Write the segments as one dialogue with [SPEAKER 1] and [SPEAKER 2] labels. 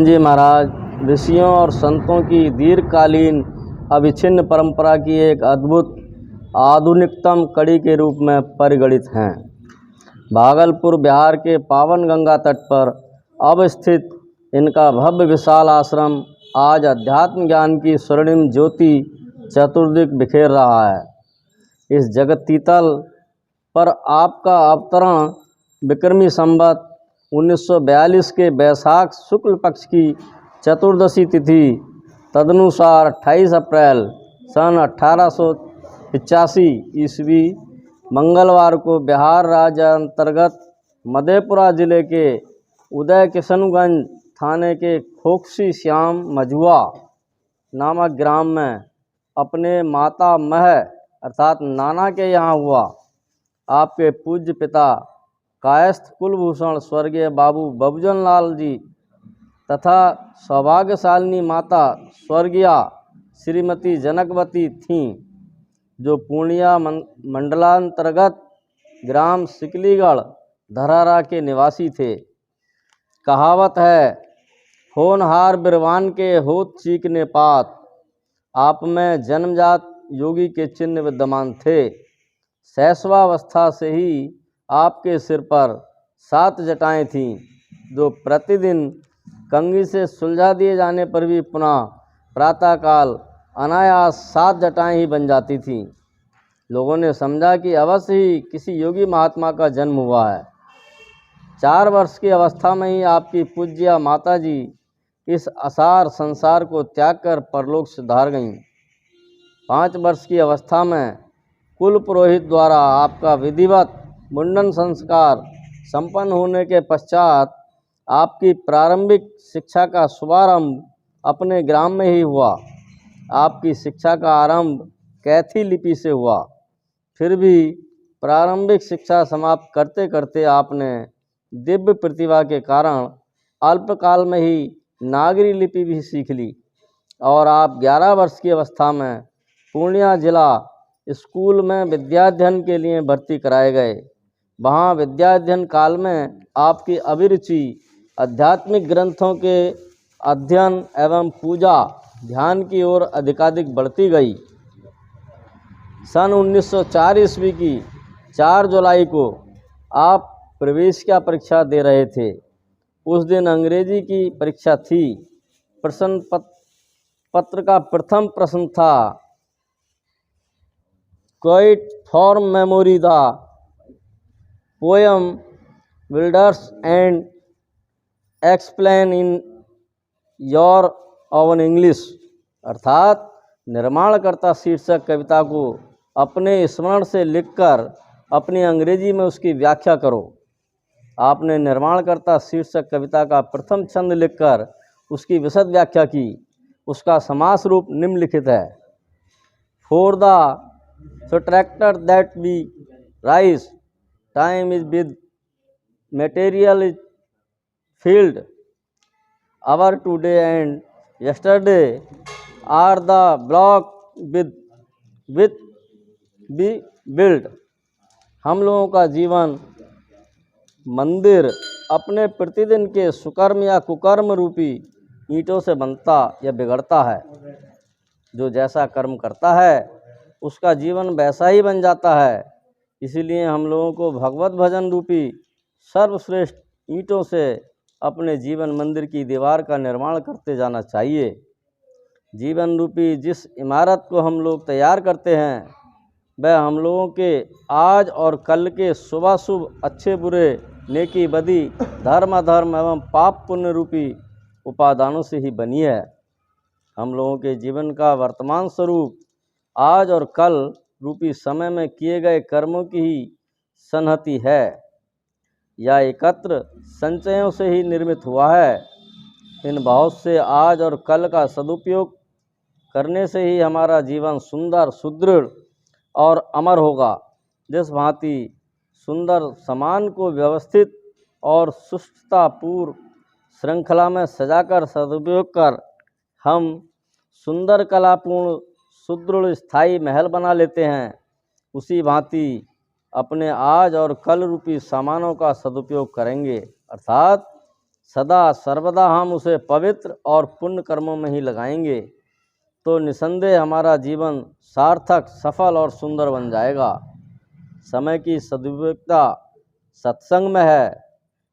[SPEAKER 1] जी महाराज, ऋषियों और संतों की दीर्घकालीन अविच्छिन्न परंपरा की एक अद्भुत आधुनिकतम कड़ी के रूप में परिगणित हैं। भागलपुर बिहार के पावन गंगा तट पर अवस्थित इनका भव्य विशाल आश्रम आज अध्यात्म ज्ञान की स्वर्णिम ज्योति चतुर्दिक बिखेर रहा है। इस जगतीतल पर आपका अवतरण विक्रमी संवत 1942 के बैसाख शुक्ल पक्ष की चतुर्दशी तिथि तदनुसार 28 अप्रैल सन 1885 ईस्वी मंगलवार को बिहार राज्य अंतर्गत मधेपुरा जिले के उदय किशनगंज थाने के खोखसी श्याम मझुआ नामक ग्राम में अपने माता मह अर्थात नाना के यहाँ हुआ। आपके पूज्य पिता कायस्थ कुलभूषण स्वर्गीय बाबू बबूजन लाल जी तथा सौभाग्यशालिनी माता स्वर्गीय श्रीमती जनकवती थीं, जो पूर्णिया मंडलांतर्गत ग्राम सिकलीगढ़ धरारा के निवासी थे। कहावत है, होनहार बिरवान के होत चीकने पात। आप में जन्मजात योगी के चिन्ह विद्यमान थे। शैशवावस्था से ही आपके सिर पर 7 जटाएं थीं, जो प्रतिदिन कंघी से सुलझा दिए जाने पर भी पुनः प्रातःकाल अनायास 7 जटाएं ही बन जाती थीं। लोगों ने समझा कि अवश्य ही किसी योगी महात्मा का जन्म हुआ है। 4 वर्ष की अवस्था में ही आपकी पूज्य माताजी इस असार संसार को त्याग कर परलोक सिधार गईं। 5 वर्ष की अवस्था में कुल पुरोहित द्वारा आपका विधिवत मुंडन संस्कार संपन्न होने के पश्चात आपकी प्रारंभिक शिक्षा का शुभारंभ अपने ग्राम में ही हुआ। आपकी शिक्षा का आरंभ कैथी लिपि से हुआ। फिर भी प्रारंभिक शिक्षा समाप्त करते करते आपने दिव्य प्रतिभा के कारण अल्पकाल में ही नागरी लिपि भी सीख ली और आप 11 वर्ष की अवस्था में पूर्णिया जिला स्कूल में विद्याध्ययन के लिए भर्ती कराए गए। वहाँ विद्याध्ययन काल में आपकी अभिरुचि आध्यात्मिक ग्रंथों के अध्ययन एवं पूजा ध्यान की ओर अधिकाधिक बढ़ती गई। सन 1904 ईस्वी की 4 जुलाई को आप प्रवेश की परीक्षा दे रहे थे। उस दिन अंग्रेजी की परीक्षा थी। प्रश्न पत्र का प्रथम प्रश्न था, quiet for memory the poem builders and explain in your oven English, अर्थात निर्माणकर्ता शीर्षक कविता को अपने स्मरण से लिखकर अपनी अंग्रेजी में उसकी व्याख्या करो। आपने निर्माणकर्ता शीर्षक कविता का प्रथम छंद लिखकर उसकी विशद व्याख्या की। उसका समास रूप निम्नलिखित है, for the subtractor that we rise, time is with material is field, our today and yesterday are the block with be build. हम लोगों का जीवन मंदिर अपने प्रतिदिन के सुकर्म या कुकर्म रूपी ईंटों से बनता या बिगड़ता है। जो जैसा कर्म करता है उसका जीवन वैसा ही बन जाता है। इसीलिए हम लोगों को भगवत भजन रूपी सर्वश्रेष्ठ ईंटों से अपने जीवन मंदिर की दीवार का निर्माण करते जाना चाहिए। जीवन रूपी जिस इमारत को हम लोग तैयार करते हैं वह हम लोगों के आज और कल के शुभाशुभ, अच्छे बुरे, नेकी बदी, धर्म अधर्म एवं पाप पुण्य रूपी उपादानों से ही बनी है। हम लोगों के जीवन का वर्तमान स्वरूप आज और कल रूपी समय में किए गए कर्मों की ही संहति है या एकत्र संचयों से ही निर्मित हुआ है। इन बहुत से आज और कल का सदुपयोग करने से ही हमारा जीवन सुंदर, सुदृढ़ और अमर होगा। जिस भांति सुंदर सामान को व्यवस्थित और सुष्ठुतापूर्व श्रृंखला में सजाकर सदुपयोग कर हम सुंदर कलापूर्ण सुदृढ़ स्थायी महल बना लेते हैं, उसी भांति अपने आज और कल रूपी सामानों का सदुपयोग करेंगे, अर्थात सदा सर्वदा हम उसे पवित्र और पुण्य कर्मों में ही लगाएंगे तो निसंदेह हमारा जीवन सार्थक, सफल और सुंदर बन जाएगा। समय की सदुपयोगिता सत्संग में है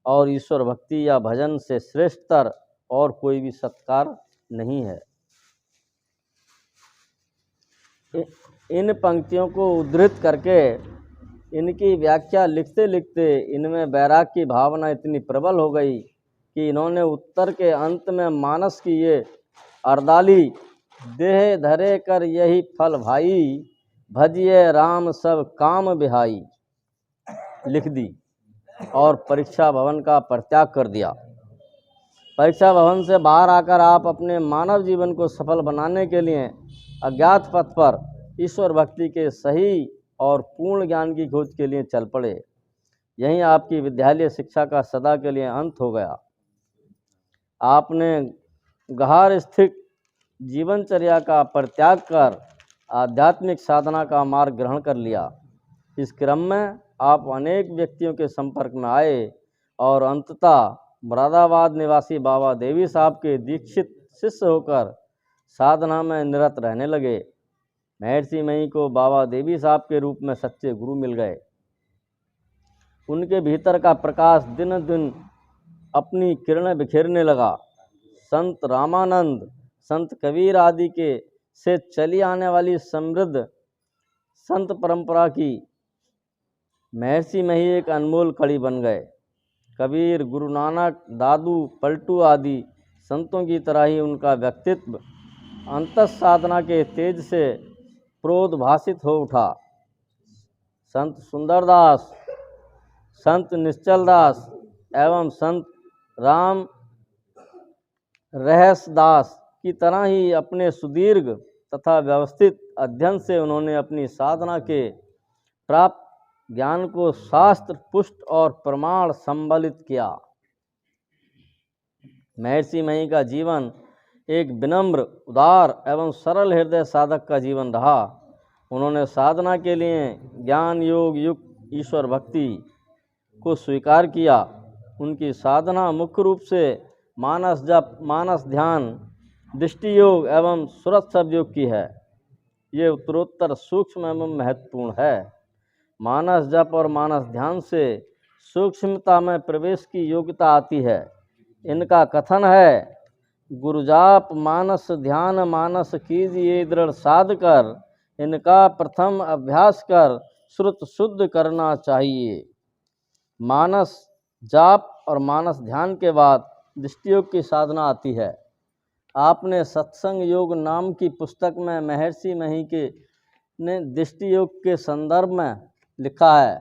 [SPEAKER 1] और ईश्वर भक्ति या भजन से श्रेष्ठतर और कोई भी सत्कार नहीं है। इन पंक्तियों को उद्धृत करके इनकी व्याख्या लिखते लिखते इनमें वैराग्य की भावना इतनी प्रबल हो गई कि इन्होंने उत्तर के अंत में मानस की ये अर्दाली देह धरे कर यही फल भाई, भजिए राम सब काम बिहाई लिख दी और परीक्षा भवन का परित्याग कर दिया। परीक्षा भवन से बाहर आकर आप अपने मानव जीवन को सफल बनाने के लिए अज्ञात पथ पर ईश्वर भक्ति के सही और पूर्ण ज्ञान की खोज के लिए चल पड़े। यहीं आपकी विद्यालय शिक्षा का सदा के लिए अंत हो गया। आपने गहन स्थित जीवनचर्या का परित्याग कर आध्यात्मिक साधना का मार्ग ग्रहण कर लिया। इस क्रम में आप अनेक व्यक्तियों के संपर्क में आए और अंततः मुरादाबाद निवासी बाबा देवी साहब के दीक्षित शिष्य होकर साधना में निरत रहने लगे। महर्षि मही को बाबा देवी साहब के रूप में सच्चे गुरु मिल गए। उनके भीतर का प्रकाश दिन दिन अपनी किरणें बिखेरने लगा। संत रामानंद, संत कबीर आदि के से चली आने वाली समृद्ध संत परंपरा की महर्षि मही एक अनमोल कड़ी बन गए। कबीर, गुरु नानक, दादू, पलटू आदि संतों की तरह ही उनका व्यक्तित्व अंतः साधना के तेज से प्रोद्भासित हो उठा। संत सुंदरदास, संत निश्चलदास एवं संत राम रहसदास की तरह ही अपने सुदीर्घ तथा व्यवस्थित अध्ययन से उन्होंने अपनी साधना के प्राप्त ज्ञान को शास्त्र पुष्ट और प्रमाण संबलित किया। महर्षि मही का जीवन एक विनम्र, उदार एवं सरल हृदय साधक का जीवन रहा। उन्होंने साधना के लिए ज्ञान योग युक्त ईश्वर भक्ति को स्वीकार किया। उनकी साधना मुख्य रूप से मानस जप, मानस ध्यान, दृष्टि योग एवं सुरत शब्द योग की है। ये उत्तरोत्तर सूक्ष्म एवं महत्वपूर्ण है। मानस जप और मानस ध्यान से सूक्ष्मता में प्रवेश की योग्यता आती है। इनका कथन है, गुरुजाप मानस ध्यान मानस कीजिए दृढ़ साध कर, इनका प्रथम अभ्यास कर श्रुत शुद्ध करना चाहिए। मानस जाप और मानस ध्यान के बाद दृष्टि योग की साधना आती है। आपने सत्संग योग नाम की पुस्तक में महर्षि मही के ने दृष्टि योग के संदर्भ में लिखा है,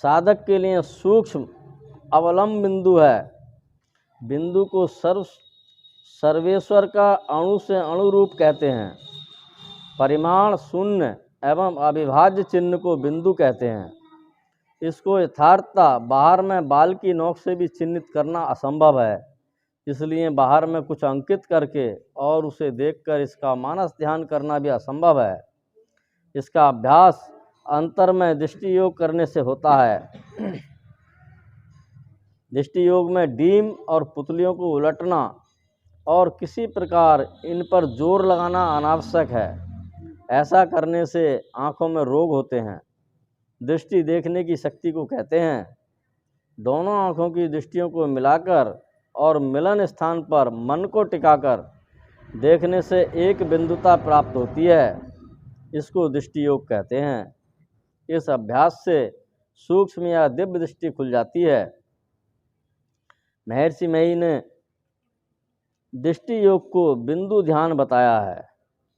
[SPEAKER 1] साधक के लिए सूक्ष्म अवलंब बिंदु है। बिंदु को सर्वेश्वर का अणु से अणु रूप कहते हैं। परिमाण शून्य एवं अविभाज्य चिन्ह को बिंदु कहते हैं। इसको यथार्थता बाहर में बाल की नोक से भी चिन्हित करना असंभव है। इसलिए बाहर में कुछ अंकित करके और उसे देखकर इसका मानस ध्यान करना भी असंभव है। इसका अभ्यास अंतर में दृष्टि योग करने से होता है। दृष्टि योग में डीम और पुतलियों को उलटना और किसी प्रकार इन पर जोर लगाना अनावश्यक है। ऐसा करने से आँखों में रोग होते हैं। दृष्टि देखने की शक्ति को कहते हैं। दोनों आँखों की दृष्टियों को मिलाकर और मिलन स्थान पर मन को टिकाकर देखने से एक बिंदुता प्राप्त होती है। इसको दृष्टि योग कहते हैं। इस अभ्यास से सूक्ष्म या दिव्य दृष्टि खुल जाती है। महर्षि मही ने दृष्टि योग को बिंदु ध्यान बताया है।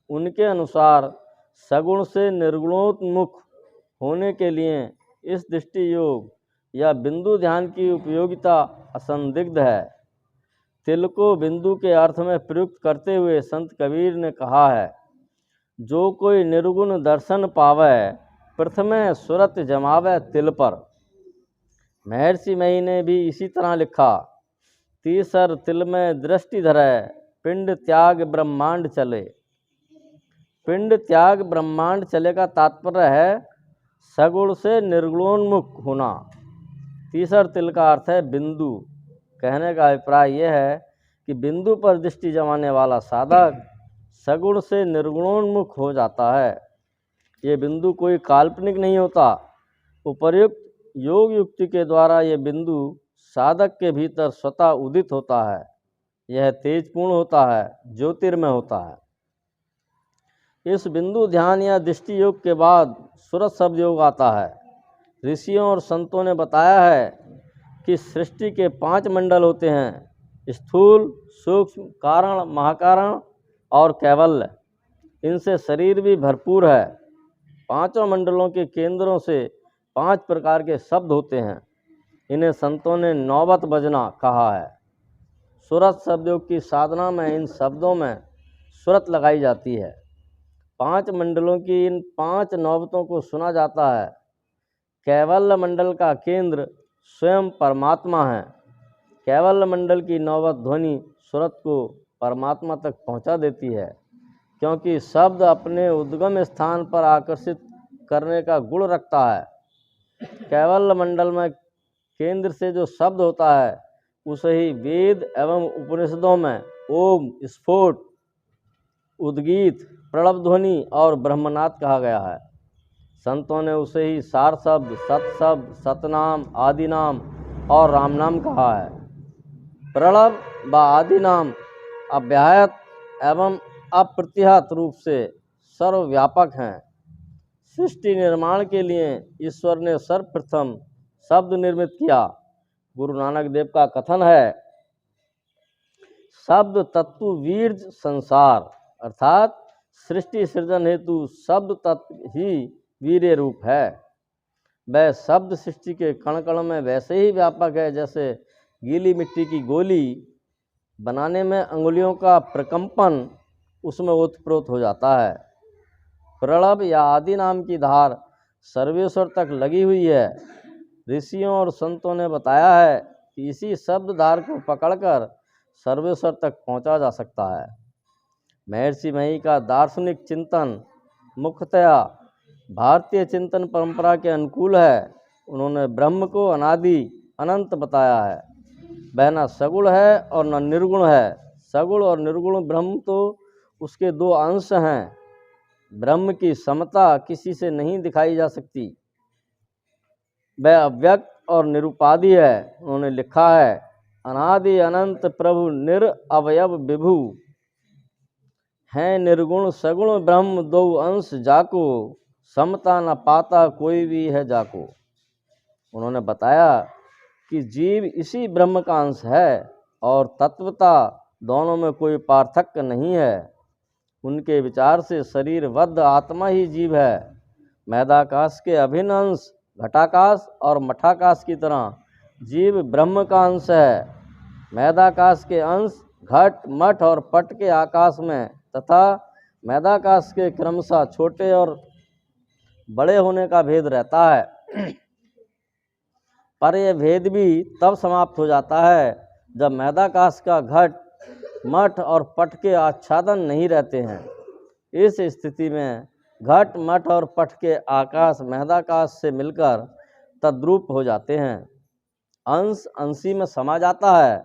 [SPEAKER 1] उनके अनुसार सगुण से निर्गुणोन्मुख होने के लिए इस दृष्टि योग या बिंदु ध्यान की उपयोगिता असंदिग्ध है। तिल को बिंदु के अर्थ में प्रयुक्त करते हुए संत कबीर ने कहा है, जो कोई निर्गुण दर्शन पावै, प्रथमे सुरत जमावै तिल पर। महर्षि मही ने भी इसी तरह लिखा, तीसर तिल में दृष्टि धरै, पिंड त्याग ब्रह्मांड चले। पिंड त्याग ब्रह्मांड चले का तात्पर्य है सगुण से निर्गुणोन्मुख होना। तीसर तिल का अर्थ है बिंदु। कहने का अभिप्राय यह है कि बिंदु पर दृष्टि जमाने वाला साधक सगुण से निर्गुणोन्मुख हो जाता है। ये बिंदु कोई काल्पनिक नहीं होता। उपर्युक्त योग युक्ति के द्वारा ये बिंदु साधक के भीतर स्वतः उदित होता है। यह तेजपूर्ण होता है, ज्योतिर्मय होता है। इस बिंदु ध्यान या दृष्टि योग के बाद सुरत शब्द योग आता है। ऋषियों और संतों ने बताया है कि सृष्टि के 5 मंडल होते हैं: स्थूल, सूक्ष्म, कारण, महाकारण और कैवल्य। इनसे शरीर भी भरपूर है। पांचों मंडलों के केंद्रों से 5 प्रकार के शब्द होते हैं। इन्हें संतों ने नौबत बजना कहा है। सुरत शब्दयोग की साधना में इन शब्दों में सुरत लगाई जाती है। 5 मंडलों की इन 5 नौबतों को सुना जाता है। कैवल्य मंडल का केंद्र स्वयं परमात्मा है। कैवल्य मंडल की नौबत ध्वनि सुरत को परमात्मा तक पहुंचा देती है, क्योंकि शब्द अपने उद्गम स्थान पर आकर्षित करने का गुण रखता है। कैवल्य मंडल में केंद्र से जो शब्द होता है उसे ही वेद एवं उपनिषदों में ओम, स्फोट, उद्गीत, प्रणव ध्वनि और ब्रह्मनाद कहा गया है। संतों ने उसे ही सार शब्द, सत शब्द, सतनाम, आदि नाम और राम नाम कहा है। प्रणव व आदि नाम अव्याहत एवं अप्रतिहत रूप से सर्वव्यापक हैं। सृष्टि निर्माण के लिए ईश्वर ने सर्वप्रथम शब्द निर्मित किया। गुरु नानक देव का कथन है, शब्द तत्व वीर्ज संसार, अर्थात सृष्टि सृजन हेतु शब्द तत्व ही वीर्य रूप है। वह शब्द सृष्टि के कण कण में वैसे ही व्यापक है जैसे गीली मिट्टी की गोली बनाने में अंगुलियों का प्रकंपन उसमें ओतप्रोत हो जाता है। प्रणव या आदि नाम की धार सर्वेश्वर तक लगी हुई है। ऋषियों और संतों ने बताया है कि इसी शब्द धार को पकड़कर सर्वेश्वर तक पहुंचा जा सकता है। महर्षि मही का दार्शनिक चिंतन मुख्यतया भारतीय चिंतन परंपरा के अनुकूल है। उन्होंने ब्रह्म को अनादि अनंत बताया है। वह न सगुण है और न निर्गुण है। सगुण और निर्गुण ब्रह्म तो उसके 2 अंश हैं। ब्रह्म की समता किसी से नहीं दिखाई जा सकती। वह अव्यक्त और निरुपाधि है। उन्होंने लिखा है, अनादि अनंत प्रभु निरअवयव विभु, हैं निर्गुण सगुण ब्रह्म 2 अंश जाको, समता न पाता कोई भी है जाको। उन्होंने बताया कि जीव इसी ब्रह्म का अंश है और तत्वता दोनों में कोई पार्थक्य नहीं है। उनके विचार से शरीरबद्ध आत्मा ही जीव है। मैदाकाश के अभिन्न अंश घटाकाश और मठाकाश की तरह जीव ब्रह्म का अंश है। मैदाकाश के अंश घट, मठ और पट के आकाश में तथा मैदाकाश के क्रमशः छोटे और बड़े होने का भेद रहता है। पर यह भेद भी तब समाप्त हो जाता है जब मैदाकाश का घट, मठ और पट के आच्छादन नहीं रहते हैं। इस स्थिति में घट, मठ और पट के आकाश मैदाकाश से मिलकर तद्रूप हो जाते हैं। अंश अंशी में समा जाता है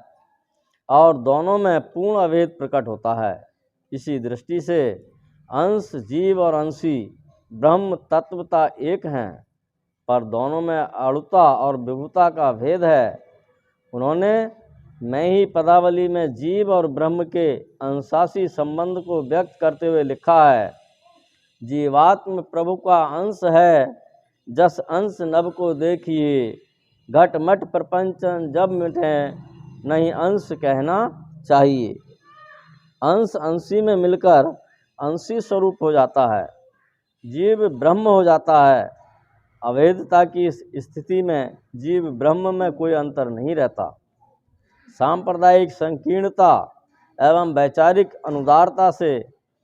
[SPEAKER 1] और दोनों में पूर्ण अभेद प्रकट होता है। इसी दृष्टि से अंश जीव और अंशी ब्रह्म तत्वता एक हैं, पर दोनों में अणुता और विभुता का भेद है। उन्होंने मैं ही पदावली में जीव और ब्रह्म के अंशासी संबंध को व्यक्त करते हुए लिखा है, जीवात्म प्रभु का अंश है, जस अंश नभ को देखिए, घट मठ प्रपंचन जब मिटे, नहीं अंश कहना चाहिए। अंश अंशी में मिलकर अंशी स्वरूप हो जाता है, जीव ब्रह्म हो जाता है। अभेदता की इस स्थिति में जीव ब्रह्म में कोई अंतर नहीं रहता। सांप्रदायिक संकीर्णता एवं वैचारिक अनुदारता से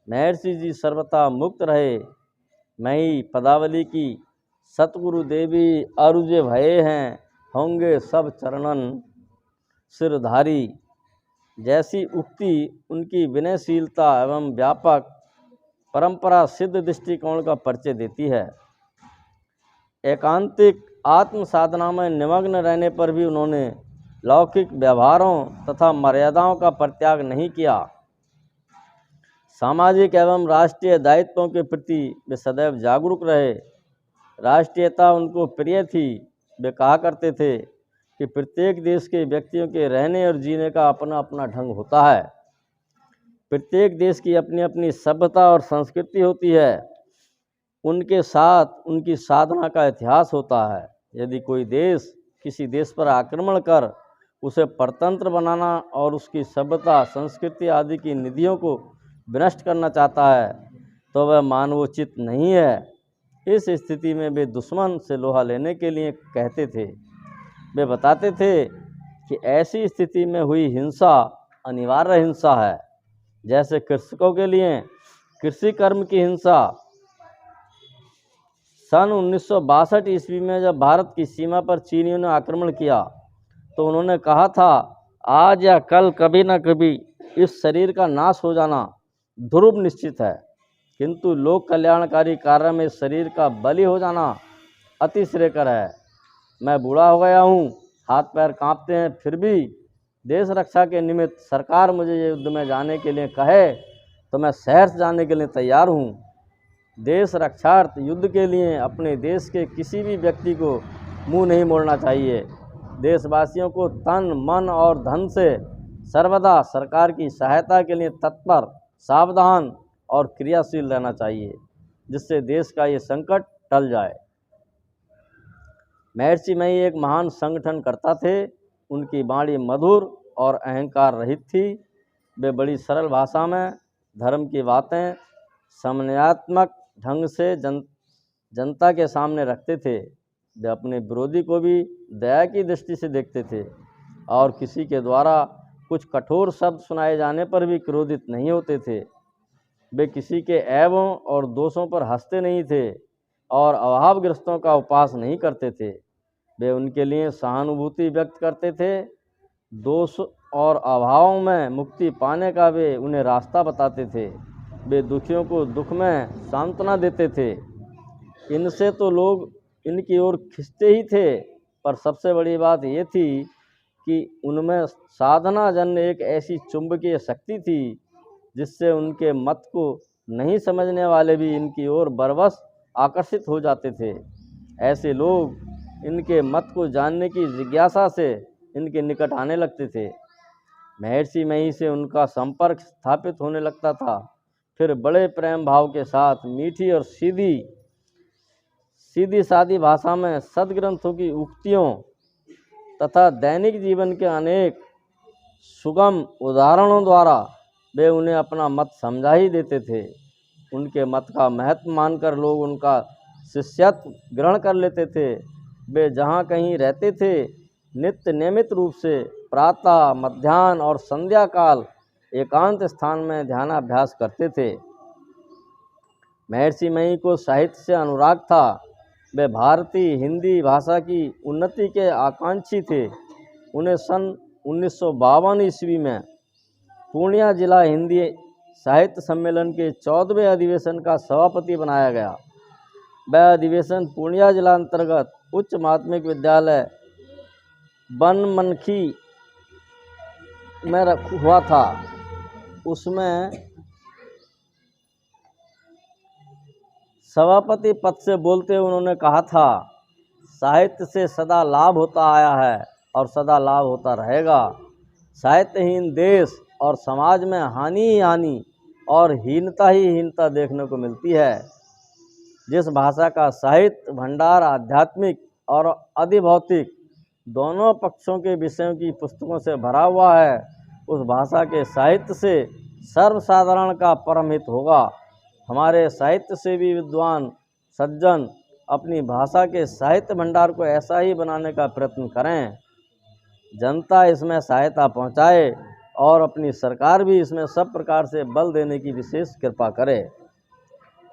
[SPEAKER 1] महर्षि जी सर्वथा मुक्त रहे। मैं ही पदावली की सतगुरु देवी अरुजे भये हैं, होंगे सब चरणन सिरधारी जैसी उक्ति उनकी विनयशीलता एवं व्यापक परंपरा सिद्ध दृष्टिकोण का परिचय देती है। एकांतिक आत्म साधना में निमग्न रहने पर भी उन्होंने लौकिक व्यवहारों तथा मर्यादाओं का परित्याग नहीं किया। सामाजिक एवं राष्ट्रीय दायित्वों के प्रति वे सदैव जागरूक रहे। राष्ट्रीयता उनको प्रिय थी। वे कहा करते थे कि प्रत्येक देश के व्यक्तियों के रहने और जीने का अपना अपना ढंग होता है। प्रत्येक देश की अपनी अपनी सभ्यता और संस्कृति होती है। उनके साथ उनकी साधना का इतिहास होता है। यदि कोई देश किसी देश पर आक्रमण कर उसे परतंत्र बनाना और उसकी सभ्यता, संस्कृति आदि की निधियों को विनष्ट करना चाहता है तो वह मानवोचित नहीं है। इस स्थिति में वे दुश्मन से लोहा लेने के लिए कहते थे। वे बताते थे कि ऐसी स्थिति में हुई हिंसा अनिवार्य हिंसा है, जैसे कृषकों के लिए कृषि कर्म की हिंसा। सन 1962 ईस्वी में जब भारत की सीमा पर चीनियों ने आक्रमण किया तो उन्होंने कहा था, आज या कल कभी न कभी इस शरीर का नाश हो जाना ध्रुव निश्चित है, किंतु लोक कल्याणकारी कार्य में शरीर का बलि हो जाना अति श्रेयकर है। मैं बूढ़ा हो गया हूँ, हाथ पैर कांपते हैं, फिर भी देश रक्षा के निमित्त सरकार मुझे युद्ध में जाने के लिए कहे तो मैं शहर से जाने के लिए तैयार हूँ। देश रक्षार्थ युद्ध के लिए अपने देश के किसी भी व्यक्ति को मुंह नहीं मोड़ना चाहिए। देशवासियों को तन, मन और धन से सर्वदा सरकार की सहायता के लिए तत्पर, सावधान और क्रियाशील रहना चाहिए, जिससे देश का ये संकट टल जाए। महर्षि मई एक महान संगठनकर्ता थे। उनकी वाणी मधुर और अहंकार रहित थी। वे बड़ी सरल भाषा में धर्म की बातें समन्वयात्मक ढंग से जनता के सामने रखते थे। वे अपने विरोधी को भी दया की दृष्टि से देखते थे और किसी के द्वारा कुछ कठोर शब्द सुनाए जाने पर भी क्रोधित नहीं होते थे। वे किसी के ऐबों और दोषों पर हंसते नहीं थे और अभावग्रस्तों का उपहास नहीं करते थे। वे उनके लिए सहानुभूति व्यक्त करते थे। दोष और अभावों में मुक्ति पाने का वे उन्हें रास्ता बताते थे। वे दुखियों को दुख में सांत्वना देते थे। इनसे तो लोग इनकी ओर खिंचते ही थे, पर सबसे बड़ी बात ये थी कि उनमें साधना जन्य एक ऐसी चुंबकीय शक्ति थी जिससे उनके मत को नहीं समझने वाले भी इनकी ओर बरबस आकर्षित हो जाते थे। ऐसे लोग इनके मत को जानने की जिज्ञासा से इनके निकट आने लगते थे। महर्षि मई से उनका संपर्क स्थापित होने लगता था। फिर बड़े प्रेम भाव के साथ मीठी और सीधी सादी भाषा में सद्ग्रंथों की उक्तियों तथा दैनिक जीवन के अनेक सुगम उदाहरणों द्वारा वे उन्हें अपना मत समझा ही देते थे। उनके मत का महत्व मानकर लोग उनका शिष्यत्व ग्रहण कर लेते थे। वे जहाँ कहीं रहते थे, नित्य नियमित रूप से प्रातः, मध्याह्न और संध्या काल एकांत स्थान में ध्यानाभ्यास करते थे। महर्षि मई को साहित्य से अनुराग था। वे भारतीय हिंदी भाषा की उन्नति के आकांक्षी थे। उन्हें सन 1952 ईस्वी में पूर्णिया जिला हिंदी साहित्य सम्मेलन के 14वें अधिवेशन का सभापति बनाया गया। वह अधिवेशन पूर्णिया जिला अंतर्गत उच्च माध्यमिक विद्यालय बनमनखी में हुआ था। उसमें सभापति पद से बोलते हुए उन्होंने कहा था, साहित्य से सदा लाभ होता आया है और सदा लाभ होता रहेगा। साहित्यहीन देश और समाज में हानि ही हानि और हीनता ही हीनता देखने को मिलती है। जिस भाषा का साहित्य भंडार आध्यात्मिक और अधिभौतिक दोनों पक्षों के विषयों की पुस्तकों से भरा हुआ है, उस भाषा के साहित्य से सर्वसाधारण का परम हित होगा। हमारे साहित्य से भी विद्वान सज्जन अपनी भाषा के साहित्य भंडार को ऐसा ही बनाने का प्रयत्न करें। जनता इसमें सहायता पहुंचाए और अपनी सरकार भी इसमें सब प्रकार से बल देने की विशेष कृपा करे।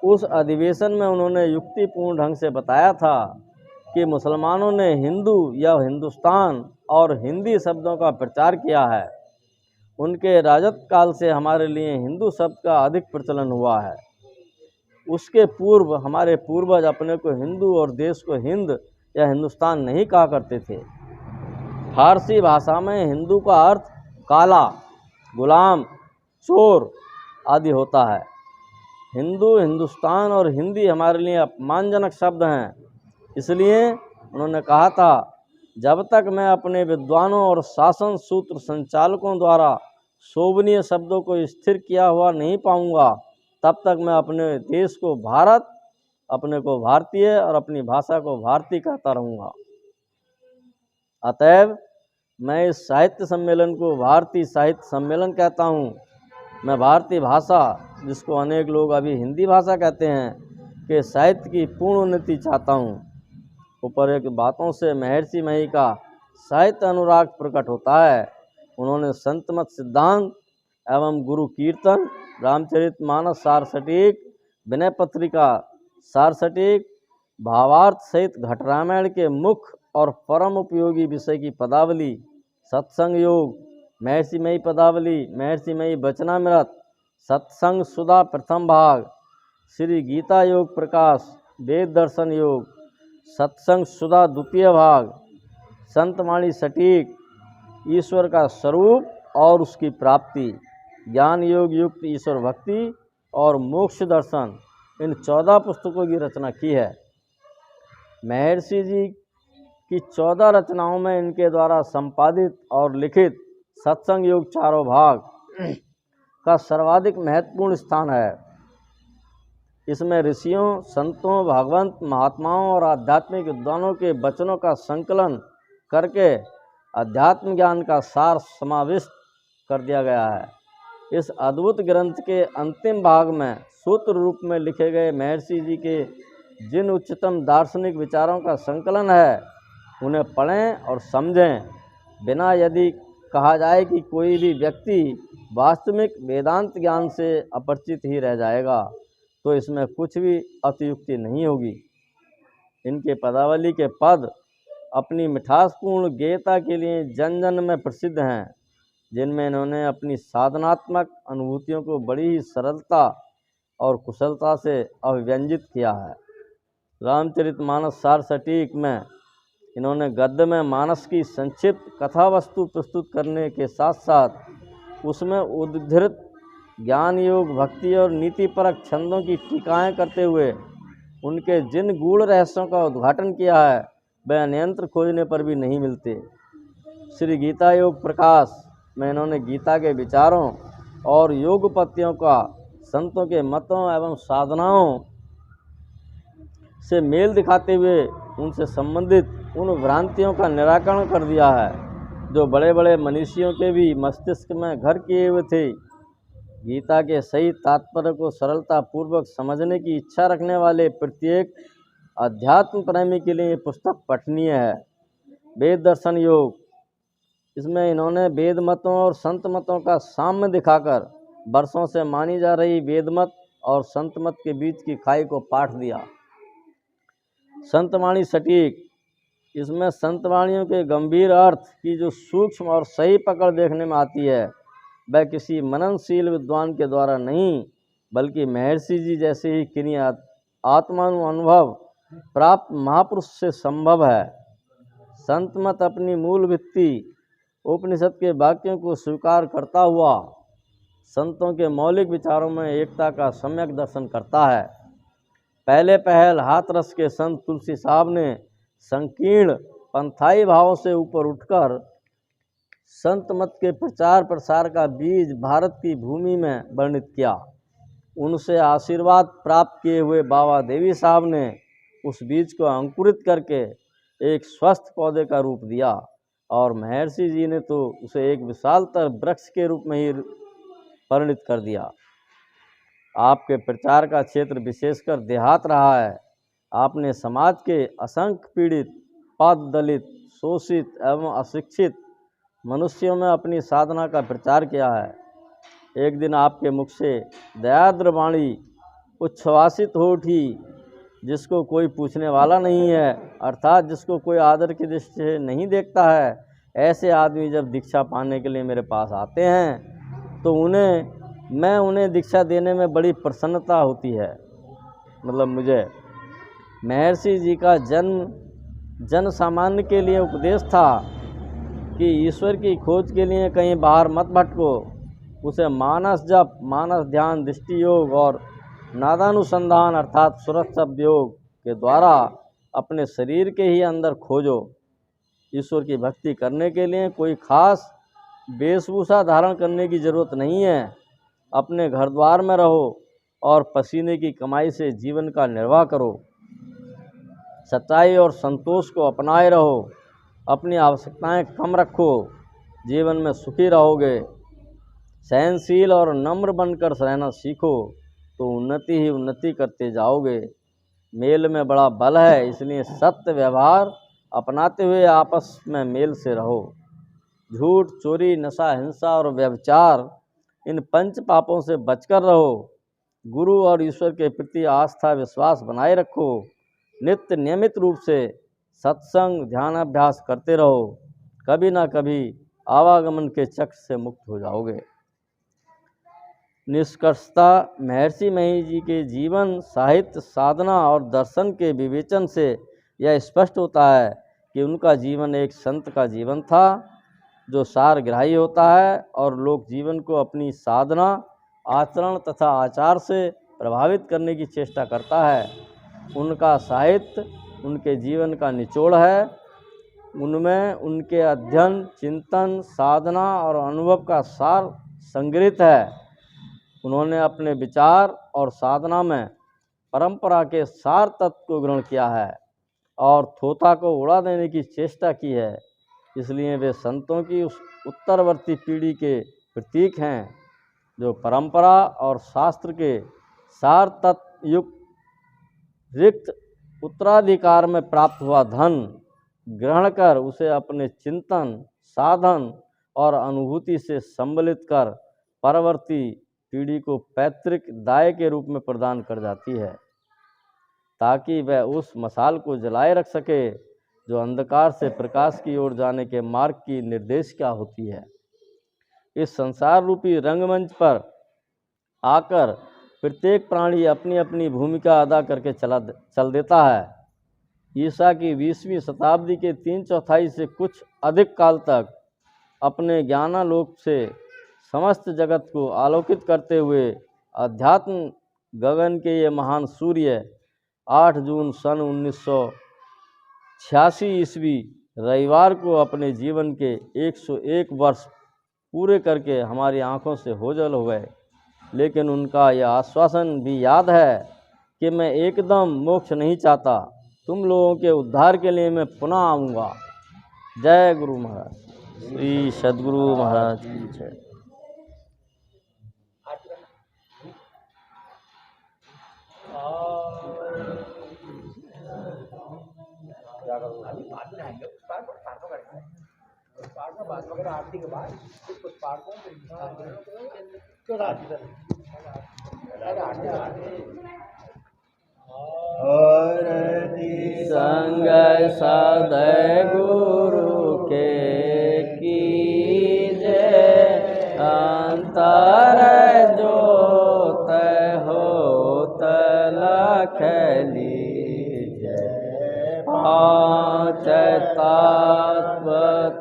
[SPEAKER 1] उस अधिवेशन में उन्होंने युक्तिपूर्ण ढंग से बताया था कि मुसलमानों ने हिंदू या हिंदुस्तान और हिंदी शब्दों का प्रचार किया है। उनके राजत्व काल से हमारे लिए हिंदू शब्द का अधिक प्रचलन हुआ है। उसके पूर्व हमारे पूर्वज अपने को हिंदू और देश को हिंद या हिंदुस्तान नहीं कहा करते थे। फारसी भाषा में हिंदू का अर्थ काला, गुलाम, चोर आदि होता है। हिंदू, हिंदुस्तान और हिंदी हमारे लिए अपमानजनक शब्द हैं। इसलिए उन्होंने कहा था, जब तक मैं अपने विद्वानों और शासन सूत्र संचालकों द्वारा शोभनीय शब्दों को स्थिर किया हुआ नहीं पाऊंगा, तब तक मैं अपने देश को भारत, अपने को भारतीय और अपनी भाषा को भारतीय कहता रहूँगा। अतएव मैं इस साहित्य सम्मेलन को भारतीय साहित्य सम्मेलन कहता हूँ। मैं भारतीय भाषा, जिसको अनेक लोग अभी हिंदी भाषा कहते हैं, के साहित्य की पूर्ण उन्नति चाहता हूँ। ऊपर्युक्त बातों से महर्षि मही का साहित्य अनुराग प्रकट होता है। उन्होंने संत मत सिद्धांत एवं गुरु कीर्तन, रामचरितमानस सार सटीक, विनय पत्रिका सार सटीक, भावार्थ सहित घट रामायण के मुख्य और परम उपयोगी विषय की पदावली, सत्संग योग, महर्षि मही पदावली, महर्षि मही वचनामृत, सत्संग सुधा प्रथम भाग, श्री गीता योग प्रकाश, वेद दर्शन योग, सत्संग सुधा द्वितीय भाग, संतवाणी सटीक, ईश्वर का स्वरूप और उसकी प्राप्ति, ज्ञान योग युक्त ईश्वर भक्ति और मोक्ष दर्शन, इन 14 पुस्तकों की रचना की है। महर्षि जी की 14 रचनाओं में इनके द्वारा संपादित और लिखित सत्संग योग चारों भाग का सर्वाधिक महत्वपूर्ण स्थान है। इसमें ऋषियों, संतों, भगवंत, महात्माओं और आध्यात्मिक विद्वानों के वचनों का संकलन करके अध्यात्म ज्ञान का सार समाविष्ट कर दिया गया है। इस अद्भुत ग्रंथ के अंतिम भाग में सूत्र रूप में लिखे गए महर्षि जी के जिन उच्चतम दार्शनिक विचारों का संकलन है, उन्हें पढ़ें और समझें। बिना यदि कहा जाए कि कोई भी व्यक्ति वास्तविक वेदांत ज्ञान से अपरिचित ही रह जाएगा, तो इसमें कुछ भी अतियुक्ति नहीं होगी। इनके पदावली के पद अपनी मिठासपूर्ण गेयता के लिए जन जन में प्रसिद्ध हैं, जिनमें इन्होंने अपनी साधनात्मक अनुभूतियों को बड़ी ही सरलता और कुशलता से अभिव्यंजित किया है। रामचरितमानस सार सटीक में इन्होंने गद्य में मानस की संक्षिप्त कथा वस्तु प्रस्तुत करने के साथ साथ उसमें उद्धृत ज्ञान योग, भक्ति और नीतिपरक छंदों की टीकाएँ करते हुए उनके जिन गूढ़ रहस्यों का उद्घाटन किया है, वह अन्यंत्र खोजने पर भी नहीं मिलते। श्री गीता योग प्रकाश में इन्होंने गीता के विचारों और योग पत्तियों का संतों के मतों एवं साधनाओं से मेल दिखाते हुए उनसे संबंधित उन भ्रांतियों का निराकरण कर दिया है, जो बड़े बड़े मनीषियों के भी मस्तिष्क में घर किए हुए थे। गीता के सही तात्पर्य को सरलता पूर्वक समझने की इच्छा रखने वाले प्रत्येक अध्यात्म प्रेमी के लिए ये पुस्तक पठनीय है। वेद दर्शन योग, इसमें इन्होंने वेद मतों और संत मतों का साम्य दिखाकर वर्षों से मानी जा रही वेद मत और संत मत के बीच की खाई को पाट दिया। संतवाणी सटीक, इसमें संतवाणियों के गंभीर अर्थ की जो सूक्ष्म और सही पकड़ देखने में आती है, वह किसी मननशील विद्वान के द्वारा नहीं, बल्कि महर्षि जी जैसे ही किन्हीं आत्मानुभव प्राप्त महापुरुष से संभव है। संत मत अपनी मूल भित्ति उपनिषद के वाक्यों को स्वीकार करता हुआ संतों के मौलिक विचारों में एकता का सम्यक दर्शन करता है। पहले पहल हाथरस के संत तुलसी साहब ने संकीर्ण पंथाई भावों से ऊपर उठकर संत मत के प्रचार प्रसार का बीज भारत की भूमि में वर्णित किया। उनसे आशीर्वाद प्राप्त किए हुए बाबा देवी साहब ने उस बीज को अंकुरित करके एक स्वस्थ पौधे का रूप दिया, और महर्षि जी ने तो उसे एक विशालतर वृक्ष के रूप में ही परिणित कर दिया। आपके प्रचार का क्षेत्र विशेषकर देहात रहा है। आपने समाज के असंख्य पीड़ित, पद दलित, शोषित एवं अशिक्षित मनुष्यों में अपनी साधना का प्रचार किया है। एक दिन आपके मुख से दयाद्र वाणी उच्छ्वासित हो उठी, जिसको कोई पूछने वाला नहीं है, अर्थात जिसको कोई आदर की दृष्टि से नहीं देखता है। ऐसे आदमी जब दीक्षा पाने के लिए मेरे पास आते हैं तो मैं उन्हें दीक्षा देने में बड़ी प्रसन्नता होती है। मतलब मुझे। महर्षि जी का जन्म जन सामान्य के लिए उपदेश था कि ईश्वर की खोज के लिए कहीं बाहर मत भटको। उसे मानस जप, मानस ध्यान, दृष्टि योग और नादानुसंधान अर्थात सुरत शब्द योग के द्वारा अपने शरीर के ही अंदर खोजो। ईश्वर की भक्ति करने के लिए कोई खास वेशभूषा धारण करने की जरूरत नहीं है। अपने घर द्वार में रहो और पसीने की कमाई से जीवन का निर्वाह करो। सच्चाई और संतोष को अपनाए रहो। अपनी आवश्यकताएं कम रखो, जीवन में सुखी रहोगे। सहनशील और नम्र बनकर रहना सीखो तो उन्नति ही उन्नति करते जाओगे। मेल में बड़ा बल है, इसलिए सत्य व्यवहार अपनाते हुए आपस में मेल से रहो। झूठ, चोरी, नशा, हिंसा और व्यभिचार इन 5 पापों से बचकर रहो। गुरु और ईश्वर के प्रति आस्था विश्वास बनाए रखो। नित्य नियमित रूप से सत्संग ध्यानाभ्यास करते रहो। कभी ना कभी आवागमन के चक्र से मुक्त हो जाओगे। निष्कर्षतः महर्षि मही जी के जीवन, साहित्य, साधना और दर्शन के विवेचन से यह स्पष्ट होता है कि उनका जीवन एक संत का जीवन था जो सारग्राही होता है और लोक जीवन को अपनी साधना, आचरण तथा आचार से प्रभावित करने की चेष्टा करता है। उनका साहित्य उनके जीवन का निचोड़ है। उनमें उनके अध्ययन, चिंतन, साधना और अनुभव का सार संग्रहित है। उन्होंने अपने विचार और साधना में परंपरा के सार तत्व को ग्रहण किया है और थोथा को उड़ा देने की चेष्टा की है। इसलिए वे संतों की उस उत्तरवर्ती पीढ़ी के प्रतीक हैं जो परंपरा और शास्त्र के सार तत्व युक्त रिक्त उत्तराधिकार में प्राप्त हुआ धन ग्रहण कर उसे अपने चिंतन, साधन और अनुभूति से सम्मिलित कर परवर्ती पीढ़ी को पैतृक दाय के रूप में प्रदान कर जाती है, ताकि वह उस मशाल को जलाए रख सके जो अंधकार से प्रकाश की ओर जाने के मार्ग की निर्देशिका होती है। इस संसार रूपी रंगमंच पर आकर प्रत्येक प्राणी अपनी अपनी भूमिका अदा करके चल देता है। ईसा की 20वीं शताब्दी के 3/4 से कुछ अधिक काल तक अपने ज्ञानालोक से समस्त जगत को आलोकित करते हुए अध्यात्म गगन के ये महान सूर्य 8 जून सन 1986 ईस्वी रविवार को अपने जीवन के 101 वर्ष पूरे करके हमारी आंखों से ओझल हो गए। लेकिन उनका यह आश्वासन भी याद है कि मैं एकदम मोक्ष नहीं चाहता, तुम लोगों के उद्धार के लिए मैं पुनः आऊँगा। जय गुरु महाराज। श्री सद्गुरु महाराज की जय।
[SPEAKER 2] अभी बाद में आएंगे, पाठ करेंगे, पाठ में बात वगैरह आरती के बाद कुछ पाठ को
[SPEAKER 1] संग सदै गुरु के कीजे अंतर जोत होत लख लीजे। पाँच तत्व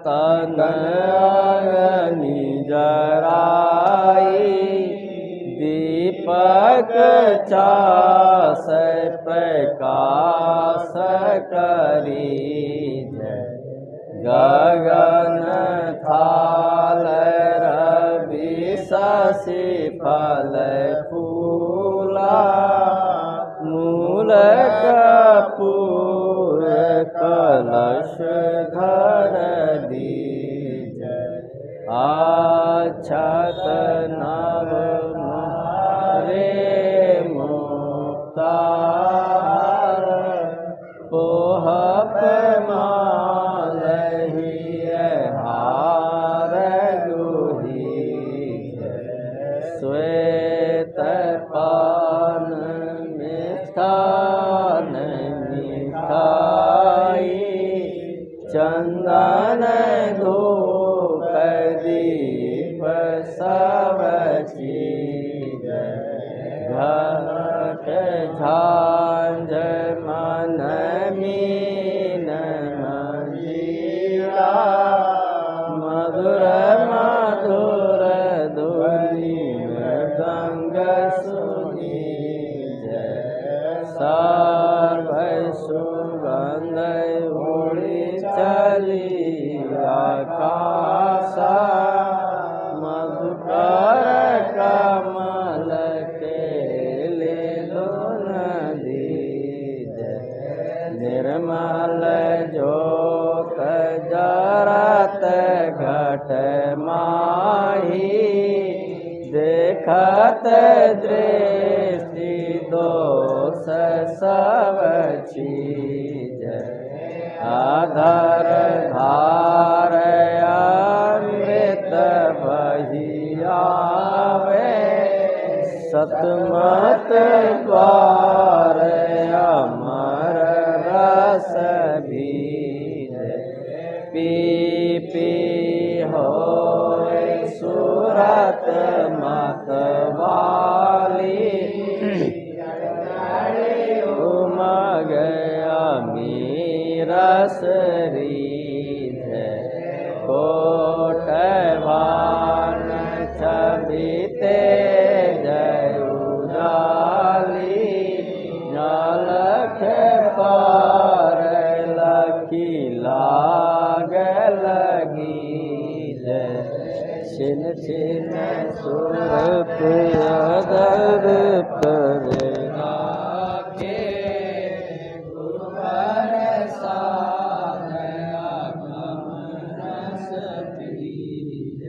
[SPEAKER 1] तन अग्नि जराई, दीपक चास प्रकाश करी जय। गगन थाल रवि शशि फल फूला, मूल कपूर कलश धर दीजय। अक्षत नव मारे मुक्तार, पोहप मालहि हार गुहीजय। श्वेत पान मिष्ठान मिठाई, चंदन धूप दीप सब आकाश मधुकर कमल के ले लो नदी निर्मल जोत जरत घट माही देखत दृष्टि दोष सब चीज आधर धार अमृत बहियावे सतमत द्वार अमर रस बीज पी पी हो सूरत मतवाली उमग रस रीध कोट भान छबिते जयुजाली नलख पार लखी लाग लगी छिन छिन सुरत अदर पर राखे गुरुवर साध अगम रस बीज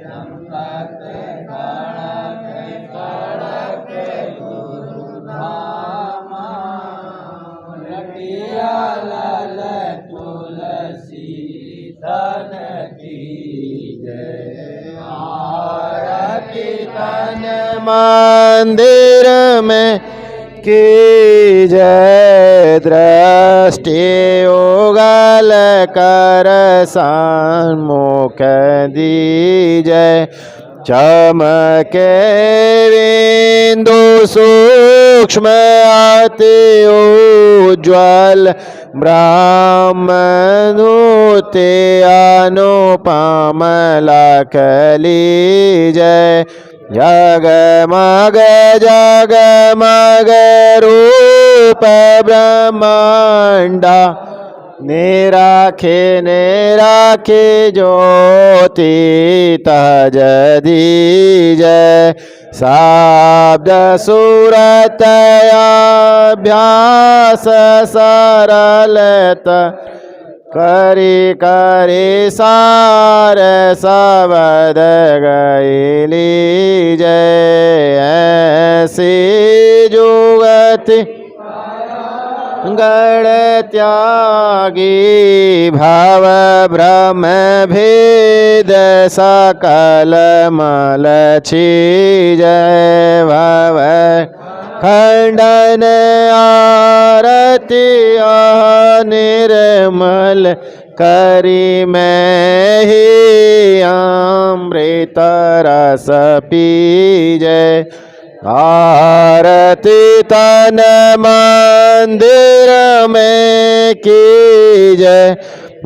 [SPEAKER 1] संपत कड़क कड़क गुरु धामा रटिया लल तुलसी धन की
[SPEAKER 3] तन मंदिर में की जय दृष्टि उगल कर सन्मुख दीजय चमके बिंदु सूक्ष्म अति उज्ज्वल ब्रह्मनुते अनुपम लख लीजय जगमग जगमग रूप ब्रह्मांडा निराखे निराखे ज्योति तज दीजय शाब्द सूरत अभ्यास सरलत करी करी सार सबद गईली जय ऐसी जुगति गण त्यागी भाव ब्रह्म भेद सकल मल जय भव खंडन आरती निर्मल करी मैं ही अमृत रस पीजय आरती तन मंदिर में कीजय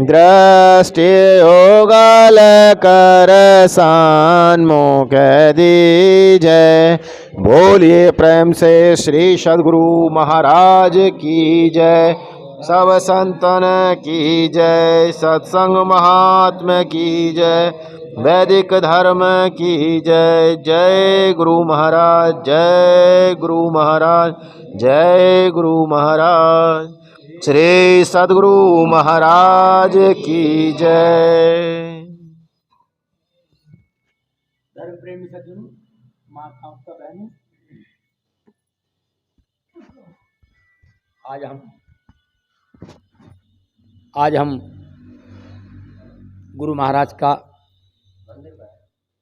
[SPEAKER 3] दृष्टि उगल कर सन्मुख दीजय। बोलिए प्रेम से श्री सद्गुरु महाराज की जय। सब संतन की जय। सत्संग महात्मा की जय। वैदिक धर्म की जय। जय गुरु महाराज, जय गुरु महाराज, जय गुरु महाराज। श्री सद्गुरु महाराज की जय।
[SPEAKER 2] धर्म प्रेमी सज्जनों, माताओं का बहनों, आज हम गुरु महाराज का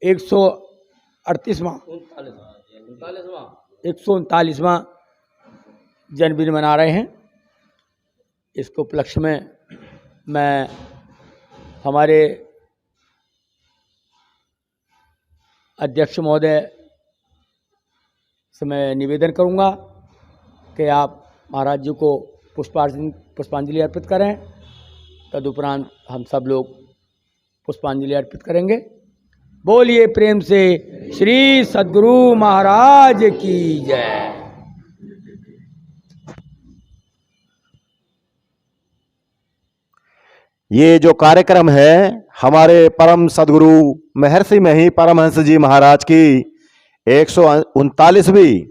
[SPEAKER 2] 139वां जन्मदिन मना रहे हैं। इसके उपलक्ष्य में मैं हमारे अध्यक्ष महोदय से मैं निवेदन करूंगा कि आप महाराज जी को पुष्पांजलि अर्पित करें। तदुपरांत हम सब लोग पुष्पांजलि अर्पित करेंगे। बोलिए प्रेम से श्री सद्गुरु महाराज की जय।
[SPEAKER 3] ये जो कार्यक्रम है हमारे परम सदगुरु महर्षि मही परमहंस जी महाराज की 139वीं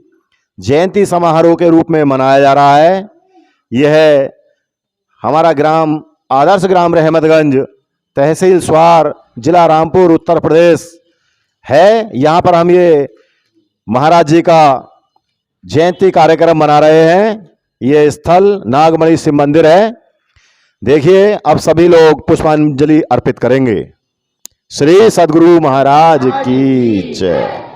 [SPEAKER 3] जयंती समारोह के रूप में मनाया जा रहा है। यह हमारा ग्राम आदर्श ग्राम रहमतगंज, तहसील स्वार, जिला रामपुर, उत्तर प्रदेश है। यहाँ पर हम ये महाराज जी का जयंती कार्यक्रम मना रहे हैं। ये स्थल नागमणि शिव मंदिर है। देखिए अब सभी लोग पुष्पांजलि अर्पित करेंगे। श्री सद्गुरु महाराज की जय।